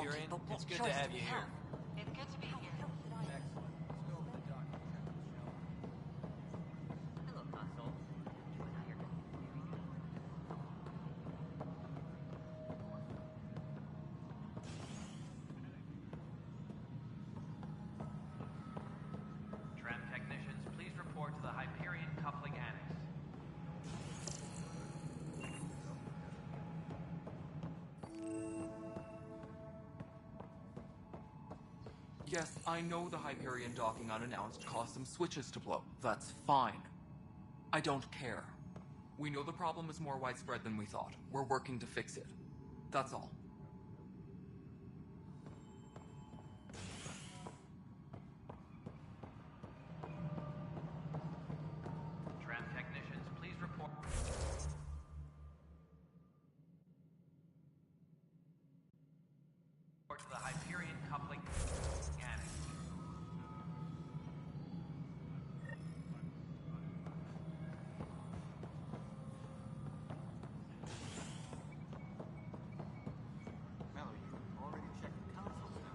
Hyperion. It's good to have you here. It's good to be here. Hello, console. Tram technicians, please report to the Hyperion coupling annex. Yes, I know the Hyperion docking unannounced caused some switches to blow. That's fine. I don't care. We know the problem is more widespread than we thought. We're working to fix it. That's all. Tram technicians, please report to the Hyperion coupling annex. Mallory, you already checked the console now.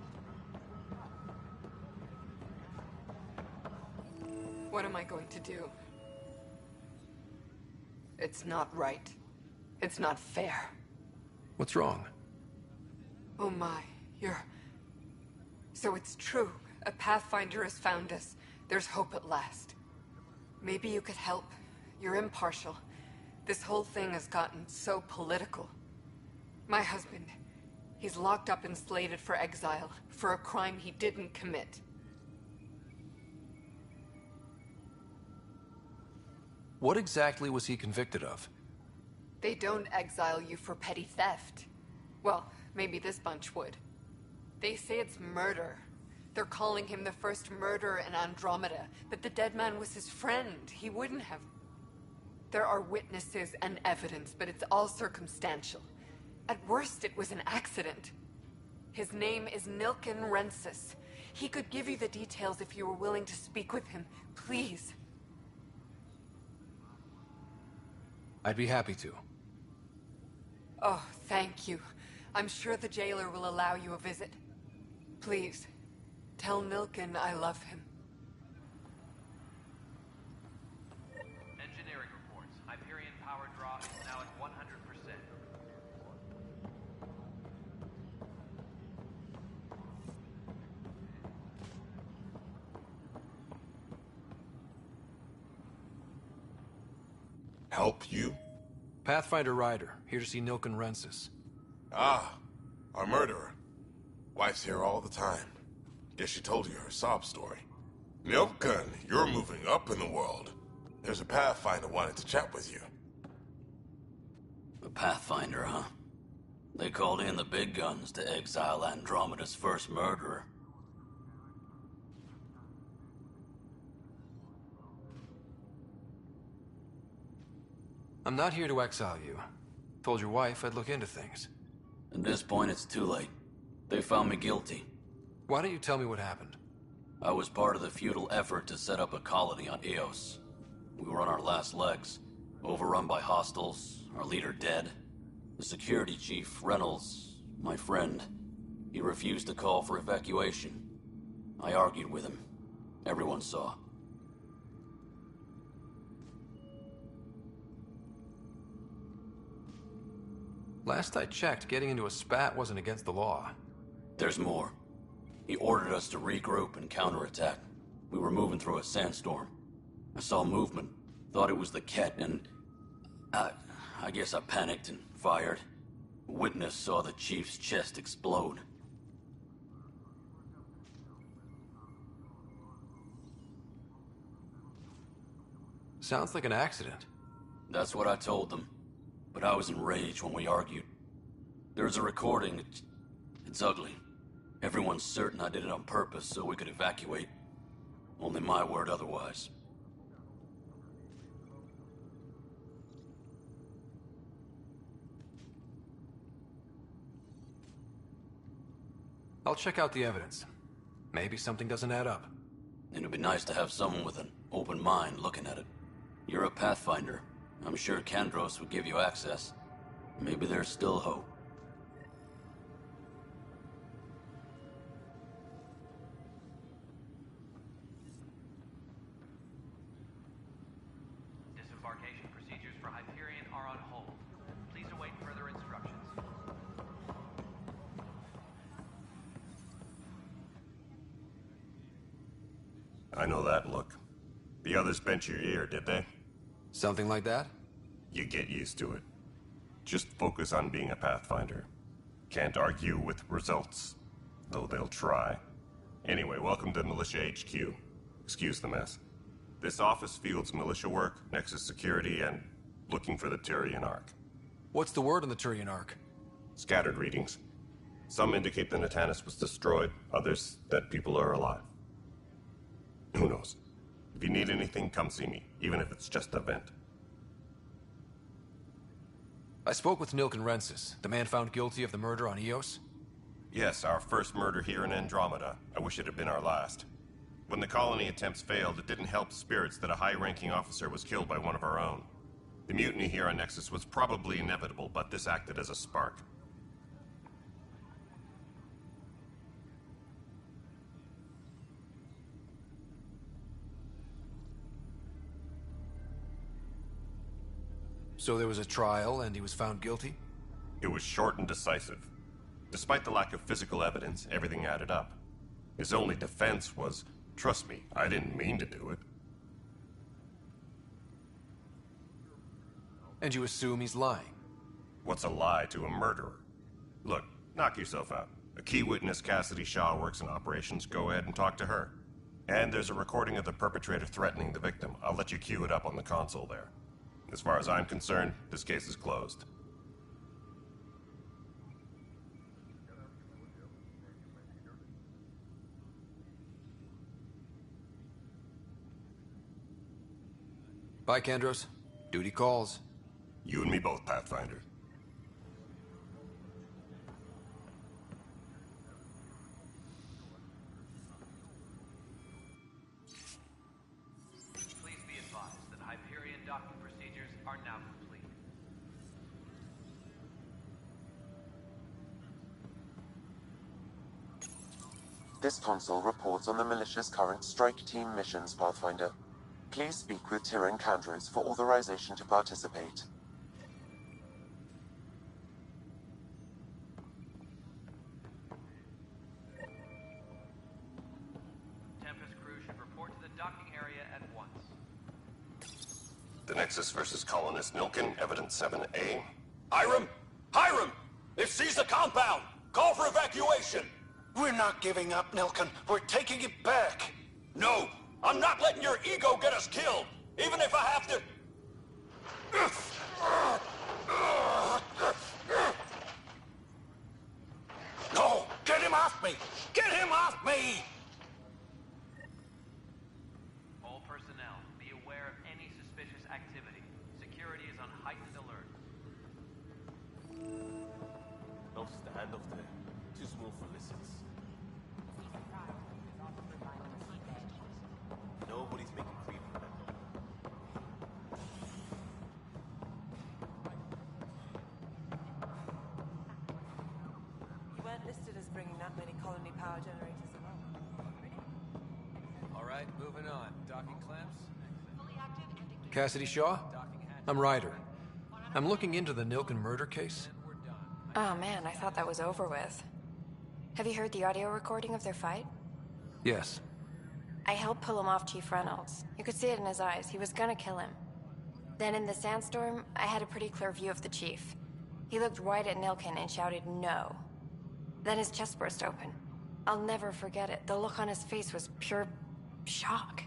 What am I going to do? It's not right. It's not fair. What's wrong? Oh my, you're... So it's true. A Pathfinder has found us. There's hope at last. Maybe you could help. You're impartial. This whole thing has gotten so political. My husband, he's locked up and slated for exile for a crime he didn't commit. What exactly was he convicted of? They don't exile you for petty theft. Well, maybe this bunch would. They say it's murder. They're calling him the first murderer in Andromeda, but the dead man was his friend. He wouldn't have... There are witnesses and evidence, but it's all circumstantial. At worst, it was an accident. His name is Nilken Rensis. He could give you the details if you were willing to speak with him. Please. I'd be happy to. Oh, thank you. I'm sure the jailer will allow you a visit. Please, tell Nilken I love him. Engineering reports. Hyperion power draw is now at 100%. Help you? Pathfinder Ryder, here to see Nilken Rensis. Ah, our murderer. Wife's here all the time. Guess she told you her sob story. Nilken, you're moving up in the world. There's a Pathfinder wanted to chat with you. A Pathfinder, huh? They called in the big guns to exile Andromeda's first murderer. I'm not here to exile you. Told your wife I'd look into things. At this point, it's too late. They found me guilty. Why don't you tell me what happened? I was part of the futile effort to set up a colony on Eos. We were on our last legs, overrun by hostiles, our leader dead. The security chief, Reynolds, my friend, he refused to call for evacuation. I argued with him. Everyone saw. Last I checked, getting into a spat wasn't against the law. There's more. He ordered us to regroup and counterattack. We were moving through a sandstorm. I saw movement, thought it was the Ket, and... I guess I panicked and fired. Witness saw the chief's chest explode. Sounds like an accident. That's what I told them. But I was enraged when we argued. There's a recording. It's ugly. Everyone's certain I did it on purpose so we could evacuate. Only my word otherwise. I'll check out the evidence. Maybe something doesn't add up. It'd be nice to have someone with an open mind looking at it. You're a Pathfinder. I'm sure Kandros would give you access. Maybe there's still hope. Embarkation procedures for Hyperion are on hold. Please await further instructions. I know that look. The others bent your ear, did they? Something like that? You get used to it. Just focus on being a Pathfinder. Can't argue with results, though they'll try. Anyway, welcome to Militia HQ. Excuse the mess. This office fields militia work, Nexus security, and looking for the Tyrian Ark. What's the word on the Tyrian Ark? Scattered readings. Some indicate the Natanus was destroyed, others that people are alive. Who knows? If you need anything, come see me, even if it's just a vent. I spoke with Nilken Rensis, the man found guilty of the murder on Eos. Yes, our first murder here in Andromeda. I wish it had been our last. When the colony attempts failed, it didn't help spirits that a high-ranking officer was killed by one of our own. The mutiny here on Nexus was probably inevitable, but this acted as a spark. So there was a trial, and he was found guilty? It was short and decisive. Despite the lack of physical evidence, everything added up. His only defense was, trust me, I didn't mean to do it. And you assume he's lying? What's a lie to a murderer? Look, knock yourself out. A key witness, Cassidy Shaw, works in operations. Go ahead and talk to her. And there's a recording of the perpetrator threatening the victim. I'll let you cue it up on the console there. As far as I'm concerned, this case is closed. Bye, Kandros. Duty calls. You and me both, Pathfinder. Please be advised that Hyperion docking procedures are now complete. This console reports on the militia's current strike team missions, Pathfinder. Please speak with Tyrion Kandros for authorization to participate. Tempest crew should report to the docking area at once. The Nexus versus Colonist Nilken, Evidence 7A. Hiram! Hiram! They've seized the compound! Call for evacuation! We're not giving up, Nilken. We're taking it back. No! I'm not letting your ego get us killed! Even if I have to... No! Get him off me! Get him off me! All personnel, be aware of any suspicious activity. Security is on heightened alert. Don't stand up there. Too small for listens. Nobody's making creepy. You weren't listed as bringing that many colony power generators along. All right, moving on. Docking clamps? Cassidy Shaw? I'm Ryder. I'm looking into the Nilken murder case. Oh man, I thought that was over with. Have you heard the audio recording of their fight? Yes. I helped pull him off Chief Reynolds. You could see it in his eyes. He was gonna kill him. Then in the sandstorm, I had a pretty clear view of the Chief. He looked right at Nilken and shouted, "No." Then his chest burst open. I'll never forget it. The look on his face was pure shock.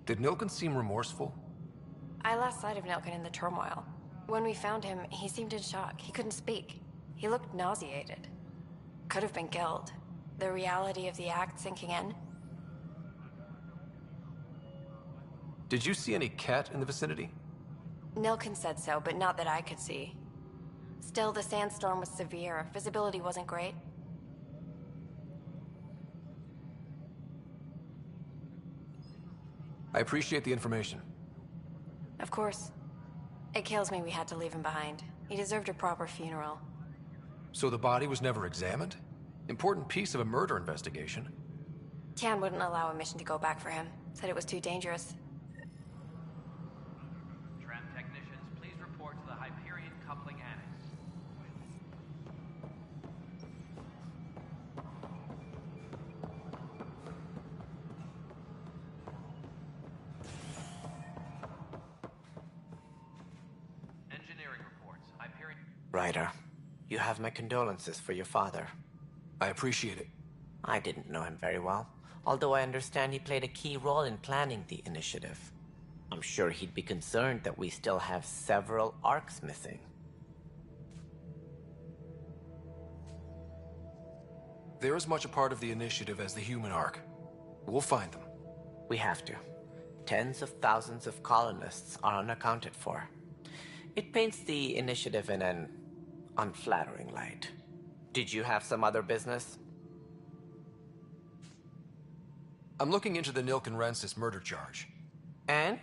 Did Nilken seem remorseful? I lost sight of Nilken in the turmoil. When we found him, he seemed in shock. He couldn't speak. He looked nauseated. Could have been guilt. The reality of the act sinking in. Did you see any cat in the vicinity? Nilken said so, but not that I could see. Still, the sandstorm was severe. Visibility wasn't great. I appreciate the information. Of course. It kills me we had to leave him behind. He deserved a proper funeral. So the body was never examined? Important piece of a murder investigation. Tian wouldn't allow a mission to go back for him. Said it was too dangerous. Tram technicians, please report to the Hyperion Coupling Annex. Engineering reports. Hyperion... Ryder, you have my condolences for your father. I appreciate it. I didn't know him very well, although I understand he played a key role in planning the initiative. I'm sure he'd be concerned that we still have several arcs missing. They're as much a part of the initiative as the human arc. We'll find them. We have to. Tens of thousands of colonists are unaccounted for. It paints the initiative in an unflattering light. Did you have some other business? I'm looking into the Nilken Rensis murder charge. And?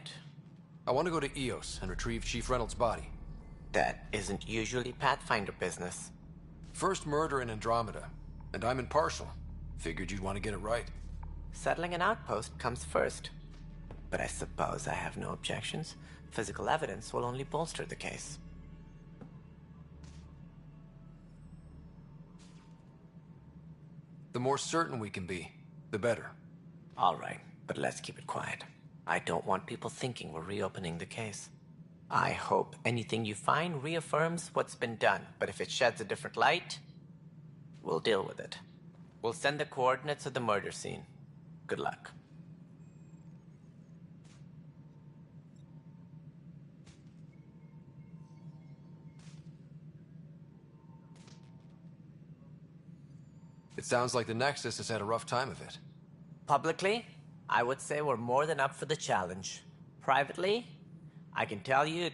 I want to go to EOS and retrieve Chief Reynolds' body. That isn't usually Pathfinder business. First murder in Andromeda, and I'm impartial. Figured you'd want to get it right. Settling an outpost comes first. But I suppose I have no objections. Physical evidence will only bolster the case. The more certain we can be, the better. All right, but let's keep it quiet. I don't want people thinking we're reopening the case. I hope anything you find reaffirms what's been done, but if it sheds a different light, we'll deal with it. We'll send the coordinates of the murder scene. Good luck. It sounds like the Nexus has had a rough time of it. Publicly, I would say we're more than up for the challenge. Privately, I can tell you,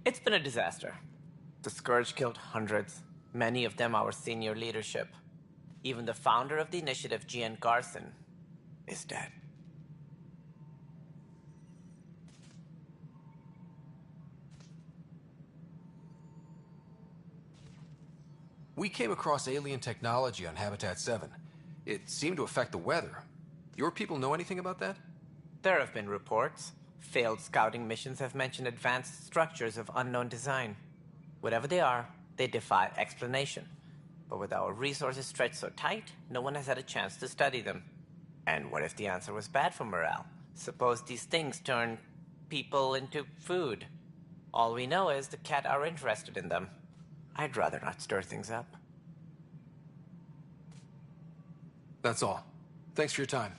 it's been a disaster. The Scourge killed hundreds, many of them our senior leadership. Even the founder of the initiative, Gian Garson, is dead. We came across alien technology on Habitat 7. It seemed to affect the weather. Your people know anything about that? There have been reports. Failed scouting missions have mentioned advanced structures of unknown design. Whatever they are, they defy explanation. But with our resources stretched so tight, no one has had a chance to study them. And what if the answer was bad for morale? Suppose these things turn people into food. All we know is the Cat are interested in them. I'd rather not stir things up. That's all. Thanks for your time.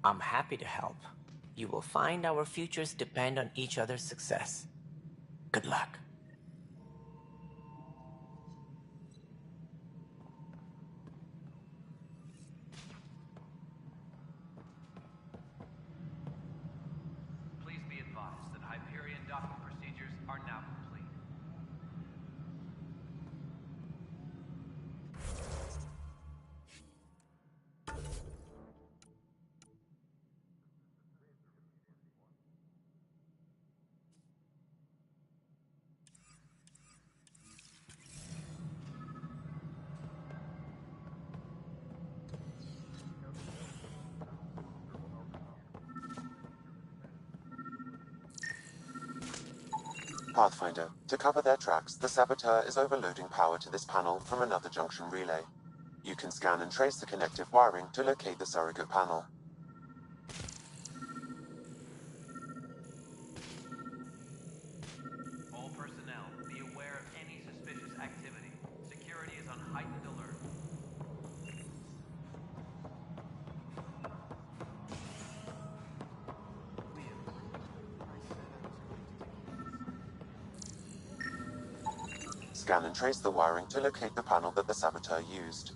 I'm happy to help. You will find our futures depend on each other's success. Good luck. Please be advised that Hyperion docking procedures are now complete. Pathfinder, to cover their tracks, the Saboteur is overloading power to this panel from another junction relay. You can scan and trace the connective wiring to locate the surrogate panel. All personnel, be aware of any suspicious activity. Security is on heightened alert. Scan and trace the wiring to locate the panel that the Saboteur used.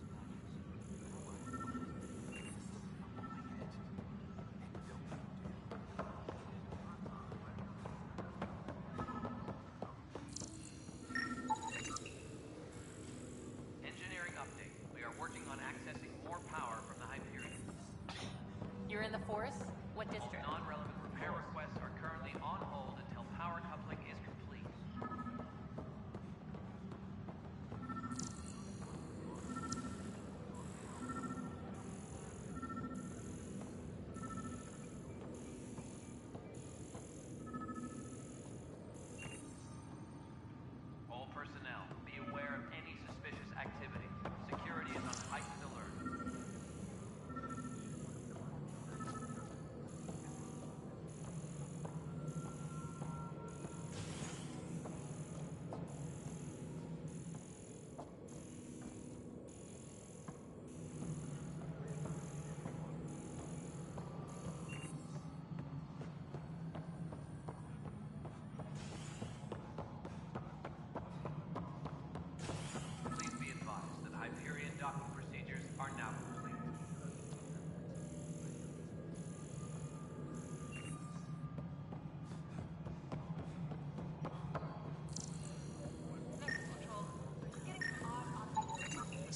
Engineering update. We are working on accessing more power from the Hyperion. You're in the forest? What district? Non-relevant repair requests are currently on hold until power coupling is complete.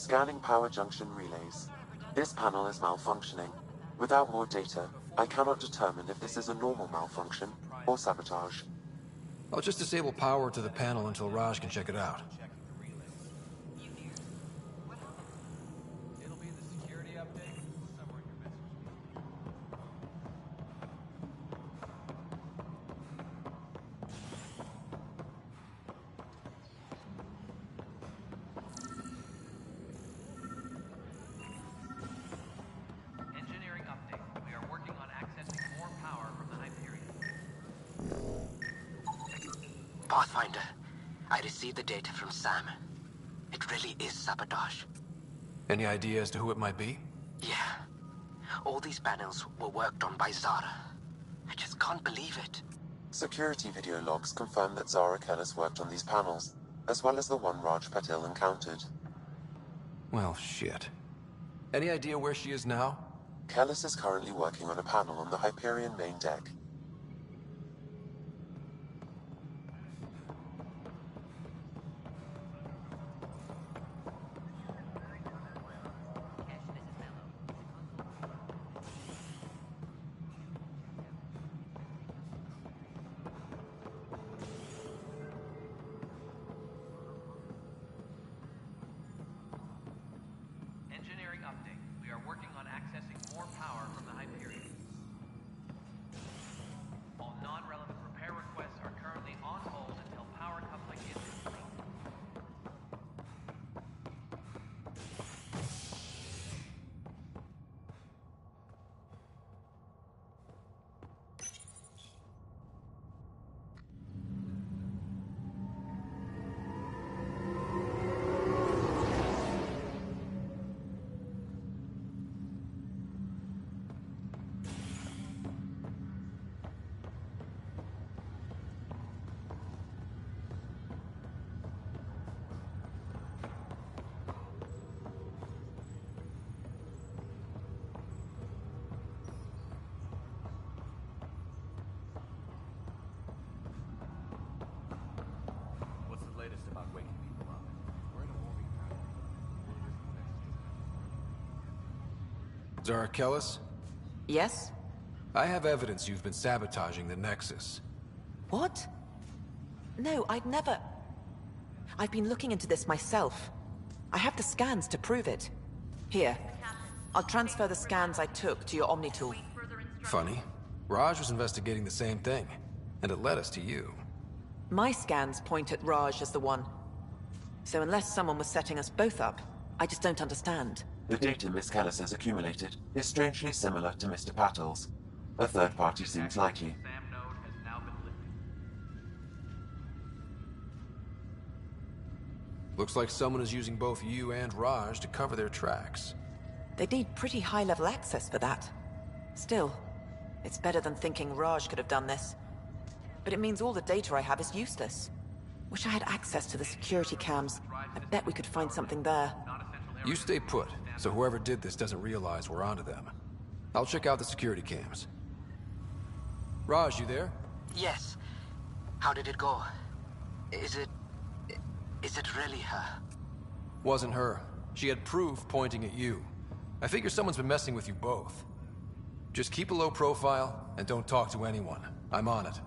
Scanning power junction relays. This panel is malfunctioning. Without more data, I cannot determine if this is a normal malfunction or sabotage. I'll just disable power to the panel until Raj can check it out. It'll be in the security update somewhere in your message. Engineering update. We are working on accessing more power from the Hyperion. Pathfinder, I received the data from Sam. It really is sabotage. Any idea as to who it might be? Yeah. All these panels were worked on by Zara. I just can't believe it. Security video logs confirm that Zara Kellis worked on these panels, as well as the one Raj Patil encountered. Well, shit. Any idea where she is now? Kellis is currently working on a panel on the Hyperion main deck. Engineering update. We are working on accessing more power from the Hyperion. All non-relevant repair requests are currently on hold until power coupling is complete. What's the latest about waking people up? We're in a holding pattern. Zara Kellis? Yes? I have evidence you've been sabotaging the Nexus. What? No, I'd never... I've been looking into this myself. I have the scans to prove it. Here. I'll transfer the scans I took to your Omni tool. Funny. Raj was investigating the same thing, and it led us to you. My scans point at Raj as the one. So unless someone was setting us both up, I just don't understand. The data Miss Kellis has accumulated is strangely similar to Mr. Patil's. A third party seems likely. SAM node has now been lifted. Looks like someone is using both you and Raj to cover their tracks. They'd need pretty high-level access for that. Still, it's better than thinking Raj could have done this. But it means all the data I have is useless. Wish I had access to the security cams. I bet we could find something there. You stay put, so whoever did this doesn't realize we're onto them. I'll check out the security cams. Raj, you there? Yes. How did it go? Is it really her? Wasn't her. She had proof pointing at you. I figure someone's been messing with you both. Just keep a low profile, and don't talk to anyone. I'm on it.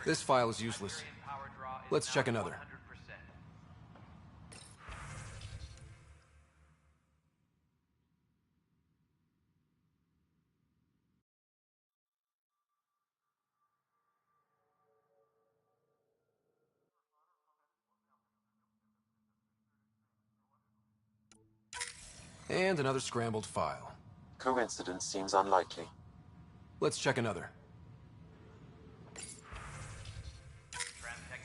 This file is useless. Let's check another. And another scrambled file. Coincidence seems unlikely. Let's check another.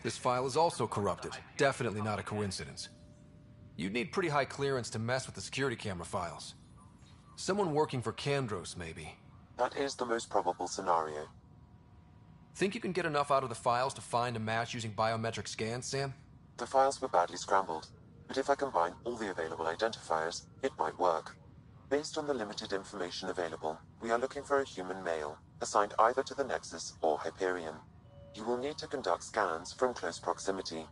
This file is also corrupted. Definitely not a coincidence. You'd need pretty high clearance to mess with the security camera files. Someone working for Kandros, maybe. That is the most probable scenario. Think you can get enough out of the files to find a match using biometric scans, Sam? The files were badly scrambled, but if I combine all the available identifiers, it might work. Based on the limited information available, we are looking for a human male, assigned either to the Nexus or Hyperion. You will need to conduct scans from close proximity.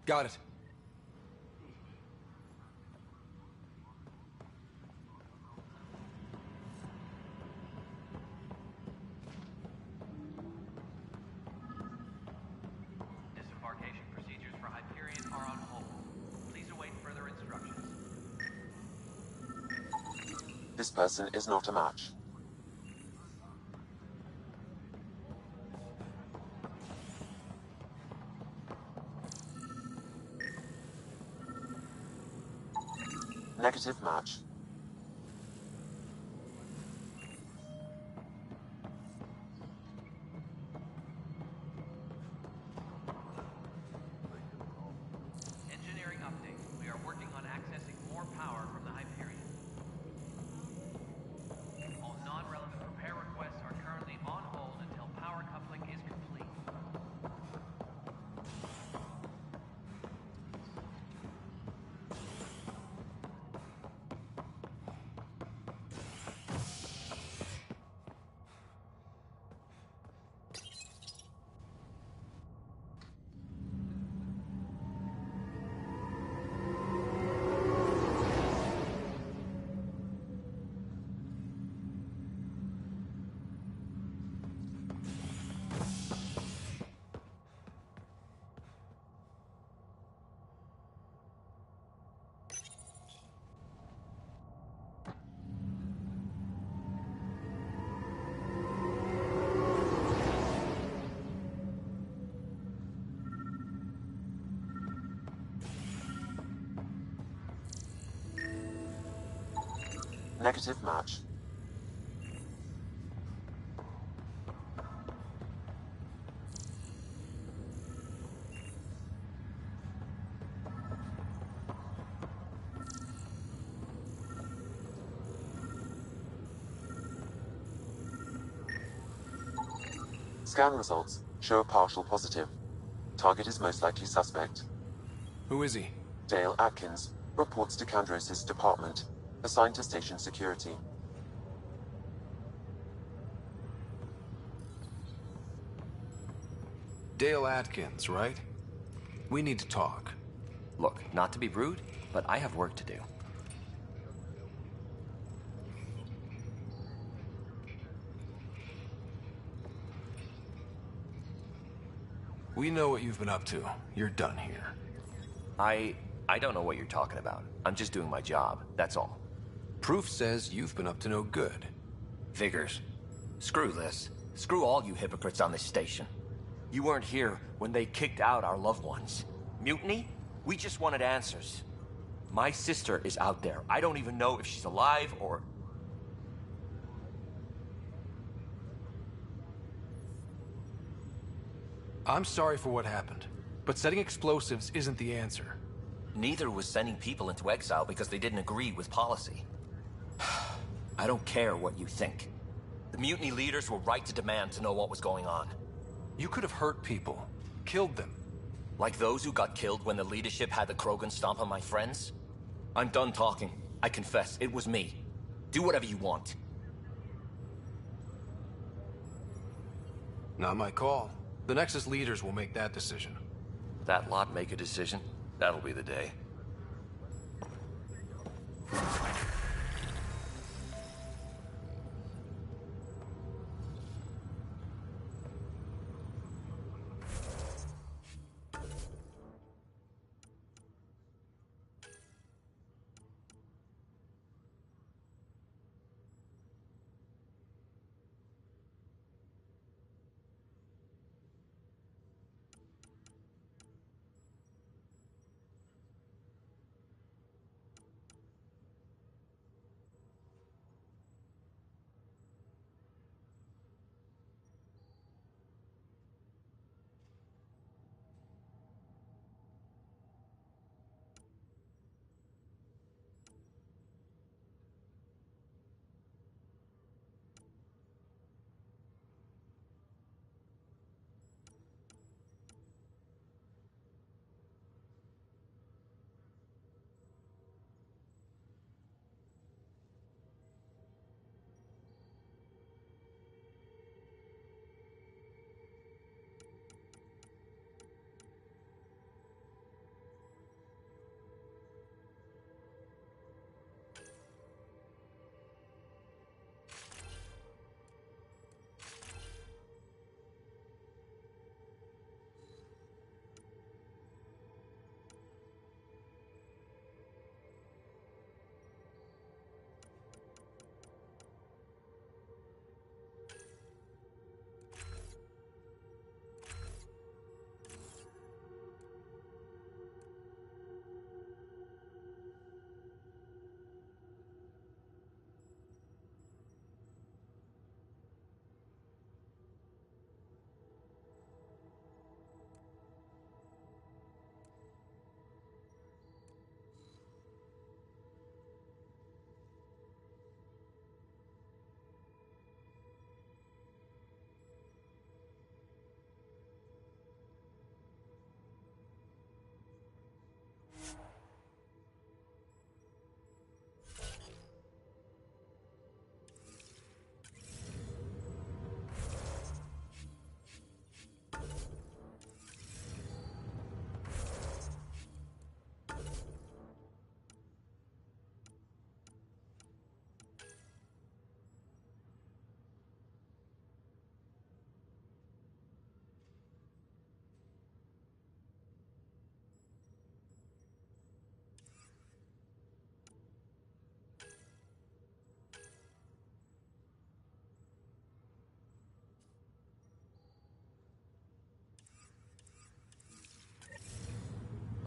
Got it. Disembarkation procedures for Hyperion are on hold. Please await further instructions. This person is not a match. Negative match. Engineering update. We are working on accessing more power from the Hyperion. All non-relevant repair requests are currently on hold until power coupling is complete. Negative match. Scan results show a partial positive. Target is most likely suspect. Who is he? Dale Atkins, reports to Kandros' department, assigned to station security. Dale Atkins, right? We need to talk. Look, not to be rude, but I have work to do. We know what you've been up to. You're done here. I don't know what you're talking about. I'm just doing my job, that's all. Proof says you've been up to no good. Figures. Screw this. Screw all you hypocrites on this station. You weren't here when they kicked out our loved ones. Mutiny? We just wanted answers. My sister is out there. I don't even know if she's alive or... I'm sorry for what happened, but setting explosives isn't the answer. Neither was sending people into exile because they didn't agree with policy. I don't care what you think. The mutiny leaders were right to demand to know what was going on. You could have hurt people, killed them. Like those who got killed when the leadership had the Krogan stomp on my friends? I'm done talking. I confess, it was me. Do whatever you want. Not my call. The Nexus leaders will make that decision. That lot make a decision? That'll be the day.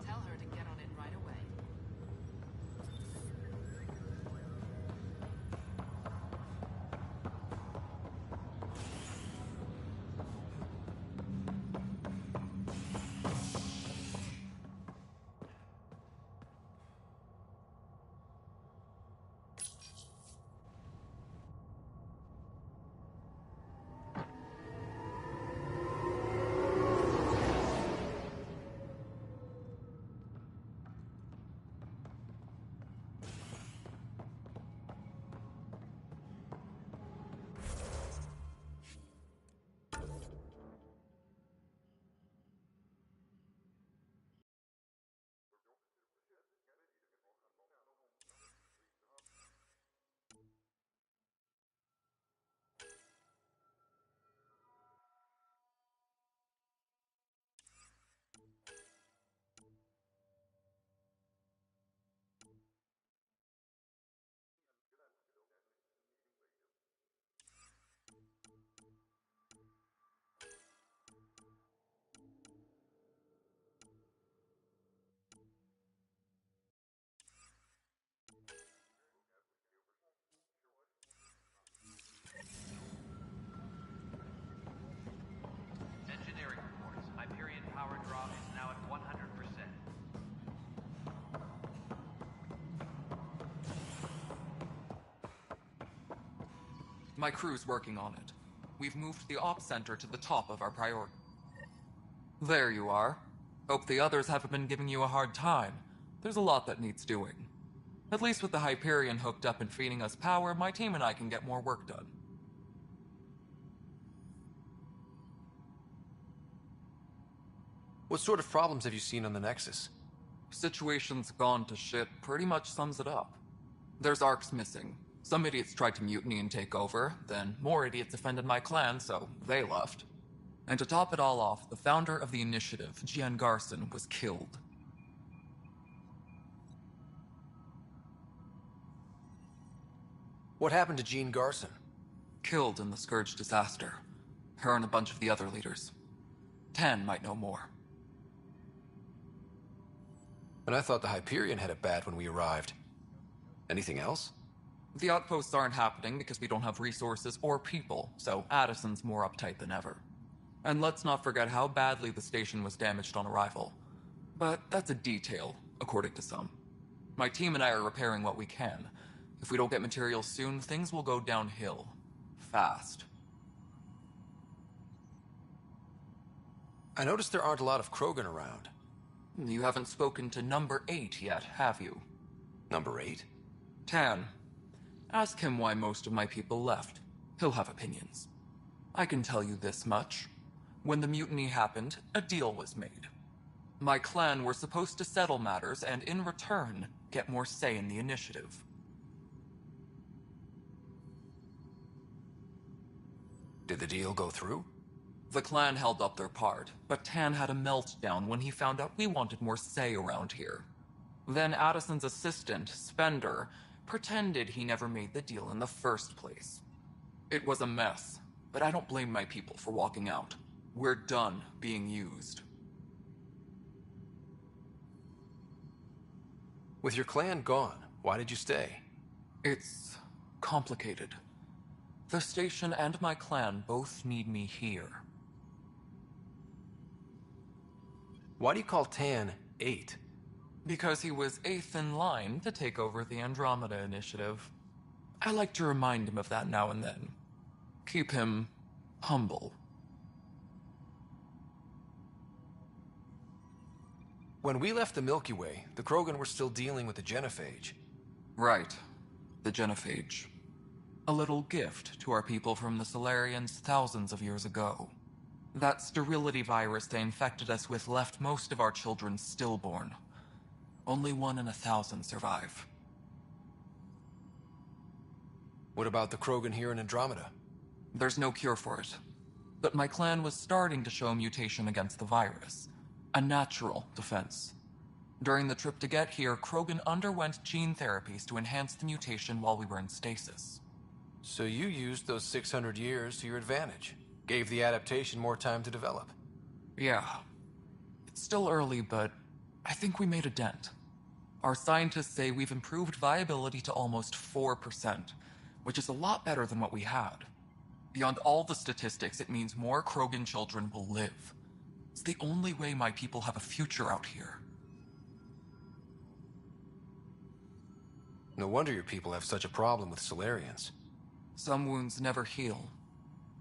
Tell her to get on it right away. Engineering reports. Hyperion power drop is now at 100%. My crew's working on it. We've moved the ops center to the top of our priority. There you are. Hope the others haven't been giving you a hard time. There's a lot that needs doing. At least with the Hyperion hooked up and feeding us power, my team and I can get more work done. What sort of problems have you seen on the Nexus? Situation's gone to shit pretty much sums it up. There's arcs missing. Some idiots tried to mutiny and take over, then more idiots offended my clan, so they left. And to top it all off, the founder of the initiative, Gian Garson, was killed. What happened to Jean Garson? Killed in the Scourge disaster. Her and a bunch of the other leaders. Tan might know more. And I thought the Hyperion had it bad when we arrived. Anything else? The outposts aren't happening because we don't have resources or people, so Addison's more uptight than ever. And let's not forget how badly the station was damaged on arrival. But that's a detail, according to some. My team and I are repairing what we can. If we don't get materials soon, things will go downhill. Fast. I noticed there aren't a lot of Krogan around. You haven't spoken to Number 8 yet, have you? Number 8? Tan. Ask him why most of my people left. He'll have opinions. I can tell you this much. When the mutiny happened, a deal was made. My clan were supposed to settle matters and, in return, get more say in the initiative. Did the deal go through? The clan held up their part, but Tan had a meltdown when he found out we wanted more say around here. Then Addison's assistant, Spender, pretended he never made the deal in the first place. It was a mess, but I don't blame my people for walking out. We're done being used. With your clan gone, why did you stay? It's complicated. The station and my clan both need me here. Why do you call Tan 8? Because he was 8th in line to take over the Andromeda initiative. I like to remind him of that now and then. Keep him humble. When we left the Milky Way, the Krogan were still dealing with the genophage. Right. The genophage. A little gift to our people from the Solarians thousands of years ago. That sterility virus they infected us with left most of our children stillborn. Only 1 in 1,000 survive. What about the Krogan here in Andromeda? There's no cure for it. But my clan was starting to show a mutation against the virus. A natural defense. During the trip to get here, Krogan underwent gene therapies to enhance the mutation while we were in stasis. So you used those 600 years to your advantage. Gave the adaptation more time to develop. Yeah. It's still early, but I think we made a dent. Our scientists say we've improved viability to almost 4%, which is a lot better than what we had. Beyond all the statistics, it means more Krogan children will live. It's the only way my people have a future out here. No wonder your people have such a problem with Solarians. Some wounds never heal.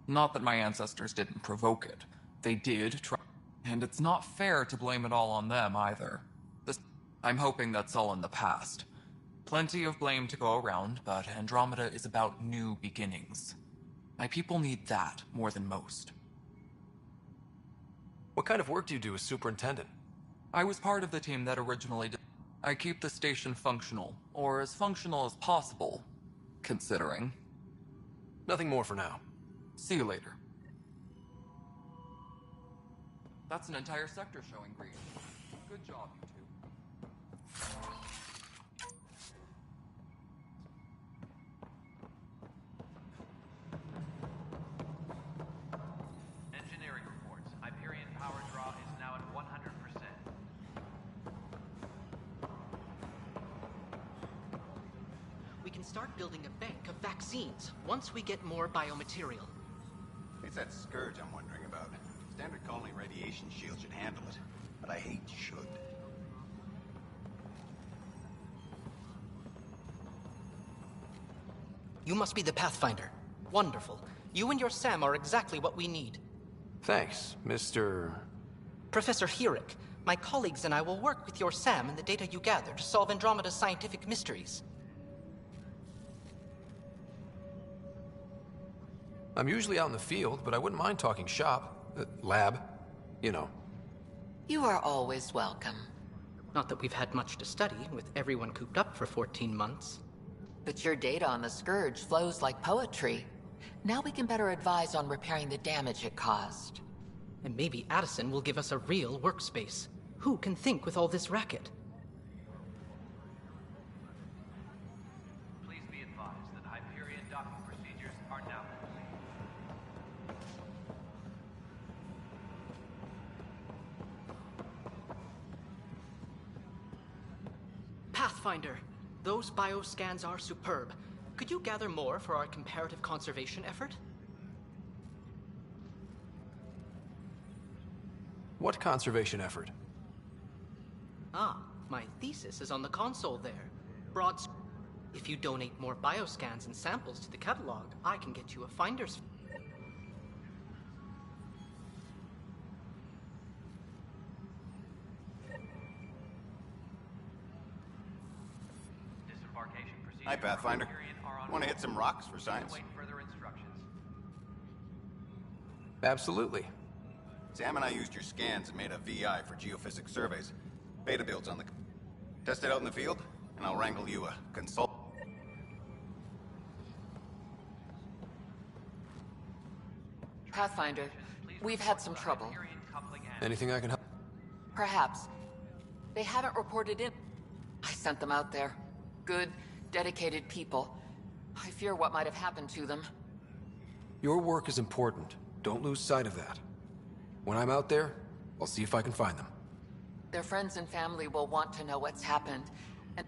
Not that my ancestors didn't provoke it. They did try, and it's not fair to blame it all on them either. I'm hoping that's all in the past. Plenty of blame to go around, but Andromeda is about new beginnings. My people need that more than most. What kind of work do you do as superintendent? I was part of the team that originally did. I keep the station functional, or as functional as possible, considering. Nothing more for now. See you later. That's an entire sector showing green. Good job, you two. Engineering reports. Hyperion power draw is now at 100%. We can start building a bank of vaccines once we get more biomaterial. It's that scourge I'm wondering about. Standard colony radiation shield should handle it, but I hate should. You must be the Pathfinder. Wonderful. You and your Sam are exactly what we need. Thanks, Mr. Professor Herrick, my colleagues and I will work with your Sam and the data you gather to solve Andromeda's scientific mysteries. I'm usually out in the field, but I wouldn't mind talking shop. Lab. You know. You are always welcome. Not that we've had much to study, with everyone cooped up for 14 months. But your data on the Scourge flows like poetry. Now we can better advise on repairing the damage it caused. And maybe Addison will give us a real workspace. Who can think with all this racket? Please be advised that Hyperion docking procedures are now complete. Pathfinder, those bioscans are superb. Could you gather more for our comparative conservation effort? What conservation effort? Ah, my thesis is on the console there. If you donate more bioscans and samples to the catalog, I can get you a finder's... Disembarkation procedures. Hi, Pathfinder. Hyperion are on Want to hit hold. some rocks for science? Await further instructions. Absolutely. Sam and I used your scans and made a VI for geophysics surveys. Beta builds on the... Test it out in the field, and I'll wrangle you a consult... Pathfinder, we've had some trouble. Anything I can help? Perhaps. They haven't reported in. I sent them out there. Good, dedicated people. I fear what might have happened to them. Your work is important. Don't lose sight of that. When I'm out there, I'll see if I can find them. Their friends and family will want to know what's happened. And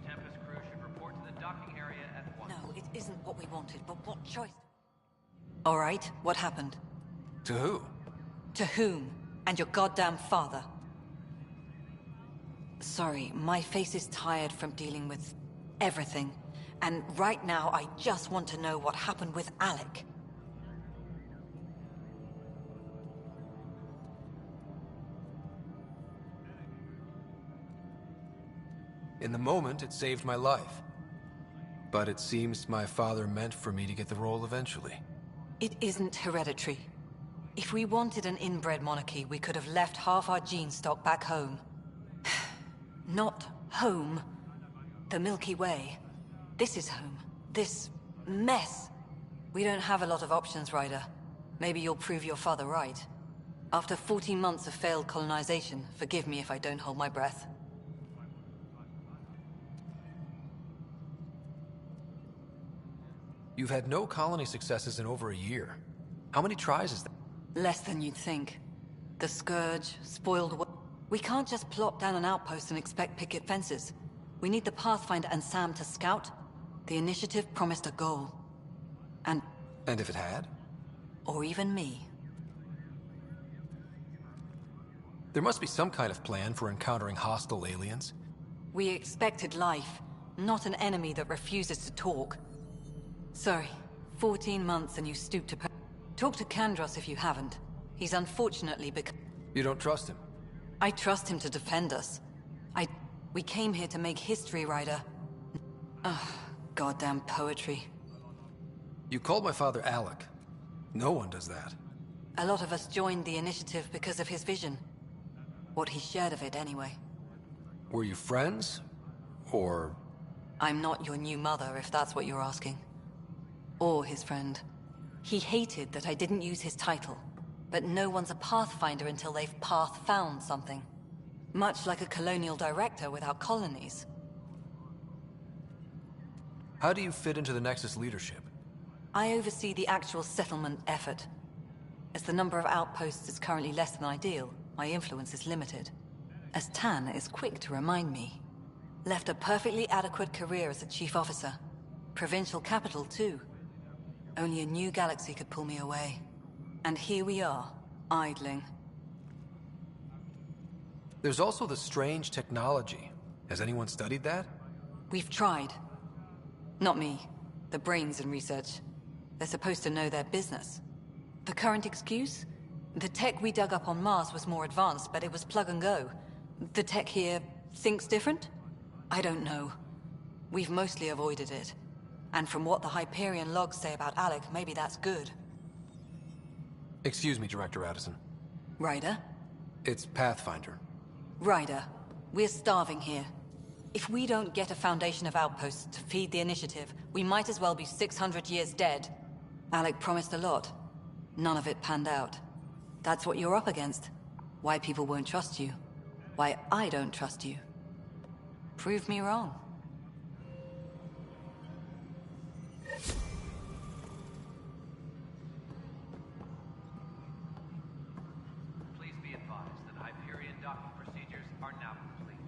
Tempest crew should report to the docking area at once. No, it isn't what we wanted, but what choice? All right, what happened? To who? To whom? And your goddamn father. Sorry, my face is tired from dealing with everything. And right now, I just want to know what happened with Alec. In the moment, it saved my life. But it seems my father meant for me to get the role eventually. It isn't hereditary. If we wanted an inbred monarchy, we could have left half our gene stock back home. Not home. The Milky Way. This is home. This mess. We don't have a lot of options, Ryder. Maybe you'll prove your father right. After 14 months of failed colonization, forgive me if I don't hold my breath. You've had no colony successes in over a year. How many tries is that? Less than you'd think. The Scourge, spoiled... We can't just plop down an outpost and expect picket fences. We need the Pathfinder and Sam to scout. The initiative promised a goal. And if it had? Or even me. There must be some kind of plan for encountering hostile aliens. We expected life, not an enemy that refuses to talk. Sorry, 14 months and you stoop to... Talk to Kandros if you haven't. He's unfortunately become... You don't trust him? I trust him to defend us. We came here to make history, Ryder. Ugh, goddamn poetry. You called my father Alec. No one does that. A lot of us joined the initiative because of his vision. What he shared of it, anyway. Were you friends? Or... I'm not your new mother, if that's what you're asking. Or his friend. He hated that I didn't use his title. But no one's a Pathfinder until they've path-found something. Much like a colonial director without colonies. How do you fit into the Nexus leadership? I oversee the actual settlement effort. As the number of outposts is currently less than ideal, my influence is limited. As Tan is quick to remind me. Left a perfectly adequate career as a chief officer. Provincial capital, too. Only a new galaxy could pull me away. And here we are, idling. There's also the strange technology. Has anyone studied that? We've tried. Not me. The brains in research. They're supposed to know their business. The current excuse? The tech we dug up on Mars was more advanced, but it was plug and go. The tech here thinks different? I don't know. We've mostly avoided it. And from what the Hyperion logs say about Alec, maybe that's good. Excuse me, Director Addison. Ryder? It's Pathfinder. Ryder, we're starving here. If we don't get a foundation of outposts to feed the initiative, we might as well be 600 years dead. Alec promised a lot. None of it panned out. That's what you're up against. Why people won't trust you. Why I don't trust you. Prove me wrong. Please be advised that Hyperion docking procedures are now complete.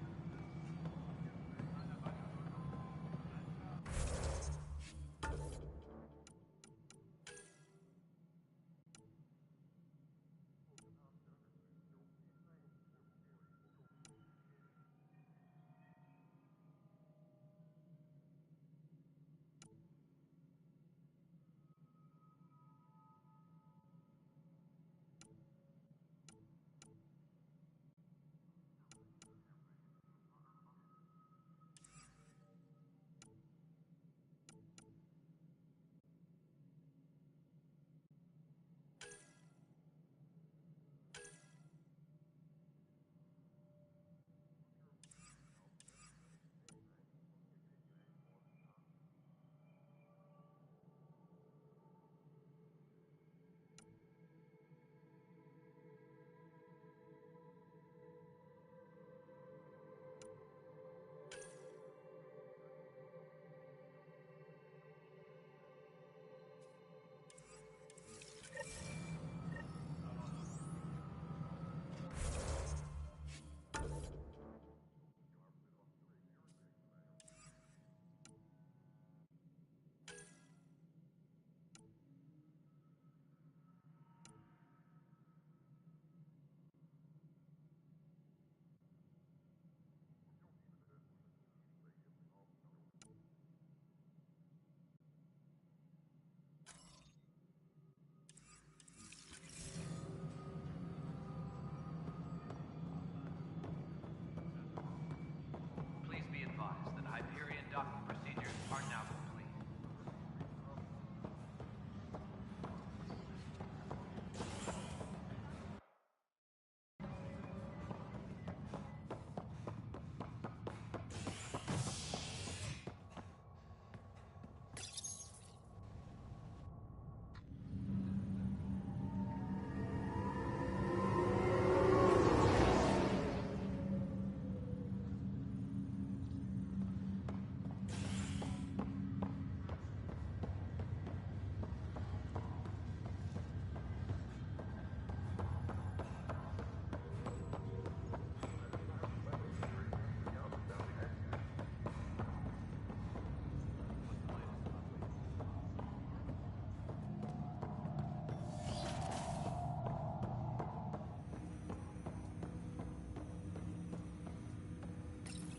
Please be advised that Hyperion docking procedures are now complete.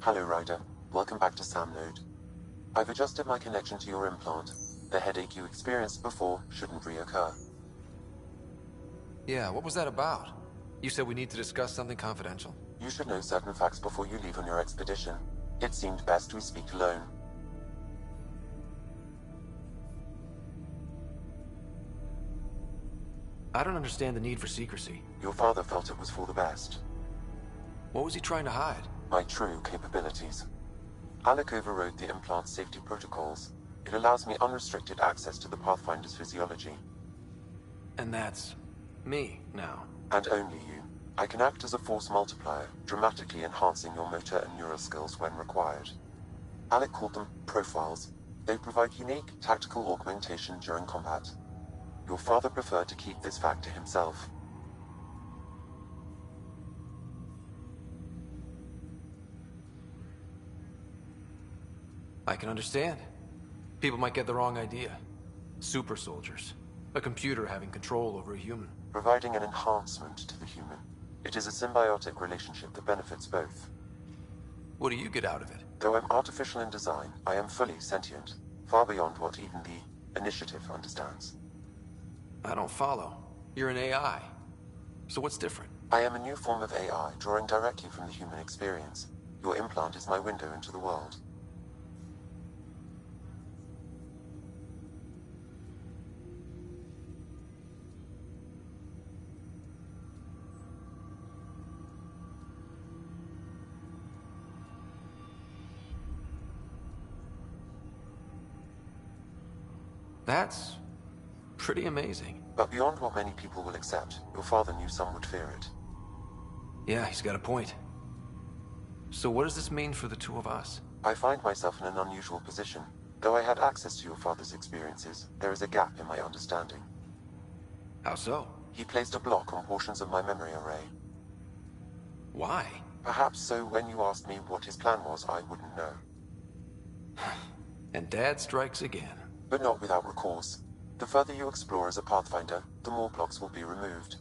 Hello, Ryder. Welcome back to Sam Node. I've adjusted my connection to your implant. The headache you experienced before shouldn't reoccur. Yeah, what was that about? You said we need to discuss something confidential. You should know certain facts before you leave on your expedition. It seemed best we speak alone. I don't understand the need for secrecy. Your father felt it was for the best. What was he trying to hide? My true capabilities. Alec overrode the implant safety protocols. It allows me unrestricted access to the Pathfinder's physiology. And that's me now. And only you. I can act as a force multiplier, dramatically enhancing your motor and neural skills when required. Alec called them profiles. They provide unique tactical augmentation during combat. Your father preferred to keep this fact to himself. I can understand. People might get the wrong idea. Super soldiers. A computer having control over a human. Providing an enhancement to the human. It is a symbiotic relationship that benefits both. What do you get out of it? Though I'm artificial in design, I am fully sentient. far beyond what even the Initiative understands. I don't follow. You're an AI. So what's different? I am a new form of AI, drawing directly from the human experience. Your implant is my window into the world. That's pretty amazing. But beyond what many people will accept, your father knew some would fear it. Yeah, he's got a point. So what does this mean for the two of us? I find myself in an unusual position. Though I had access to your father's experiences, there is a gap in my understanding. How so? He placed a block on portions of my memory array. Why? Perhaps so when you asked me what his plan was, I wouldn't know. And Dad strikes again. But not without recourse. The further you explore as a Pathfinder, the more blocks will be removed.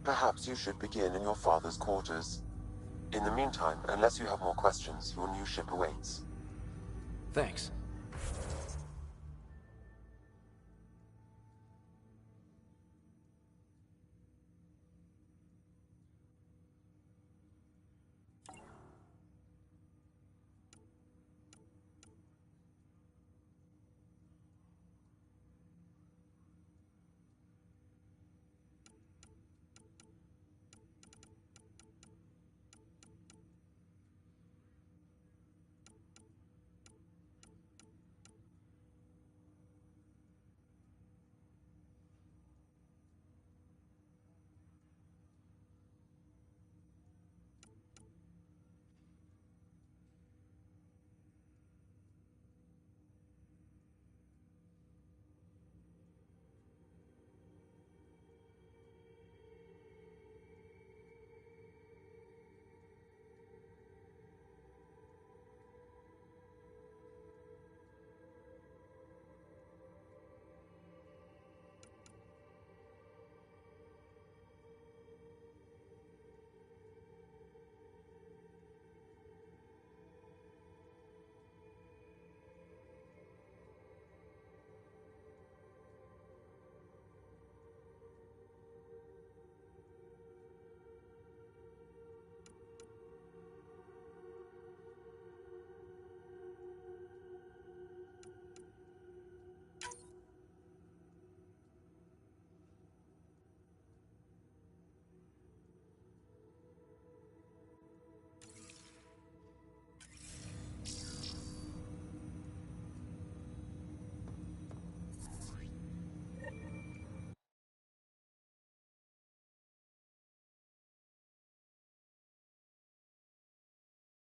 Perhaps you should begin in your father's quarters. In the meantime, unless you have more questions, your new ship awaits. Thanks.